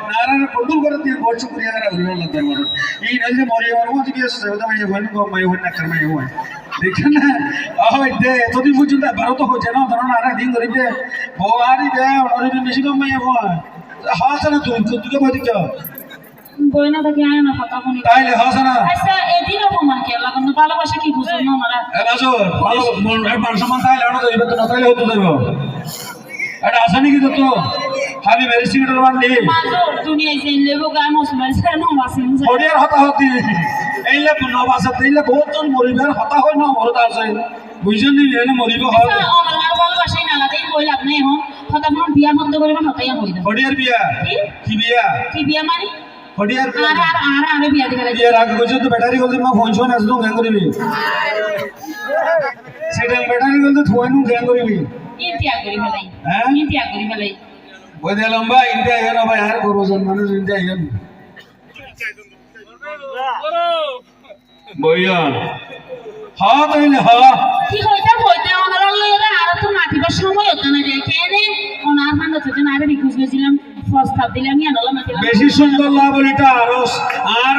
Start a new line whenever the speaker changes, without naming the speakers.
নারায়ণ বন্ধুর করে দিয়ে বর্ষ করিয়া গেলে হরিবার লাগতাম বড় এই নাই যে মরিয়া আমার মতো বিয়ে আছে ওটা মাইয়া হয় না মাইয়া হয় না কার মাইয়া হয় দেখছেন না ওই দে এতদিন পর্যন্ত ভারত হচ্ছে না ধরো না দিন ধরে যে বউয়ারি দে অনেক বেশি কম মাইয়া হয় হাসা না তুই বই দিচ্ছ
বইনা থেকে আয় না কথা শুনি
তাইলে হাসা না
আচ্ছা এদিন অপমান কে লাগানো ভালোবাসা কি বুঝো না আমরা
বাজর ভালো মান সম্মান তাইলে আনো যাইবে তো না তাইলে হতো যাইব এটা আসা নাকি তো খালি মেরিসিমেন্টের বান্ডি
মাজর দুনিয়ায় যে লেবো গায় মসলায় সে না মাসিন
হরিয়ার হতাহতি এইলে নবাসা দিলে বহুতজন মরিবার হতা হয় না মরত আছে বুঝছেন নি এনে মরিব হয়
আমার ভালোবাসাই না লাগে কইল আপনি এখন কথা মন বিয়া বন্ধ করবেন হতাই হই দাও
হরিয়ার বিয়া কি বিয়া
কি বিয়া মানে
হরিয়ার বিয়া
আর আমি বিয়া দিতে লাগে
বিয়ার আগে কইছো তো ব্যাটারি গলতে মা ফোন শোন আসলো গ্যাং করিবি সেটা ব্যাটারি গলতে থোয়ানু গ্যাং করিবি
ইন্তিয়া করি ফেলাই
হ্যাঁ
ইন্তিয়া করি ফেলাই
ওই দে লম্বা ইন্ডিয়া এন ভাই আর গরুজন মানুষ ইন্ডিয়া এন বইয়ান হ্যাঁ তাইলে হ্যাঁ
কি হইতে আমার লইরা আর তো মাটিবার সময় হতো না রে কেনে ওনার মানে তো না রে রিকুয়েস্ট করেছিলাম প্রস্তাব দিলাম ইয়া নলা মাটিলাম
বেশি সুন্দর লাভ এটা আর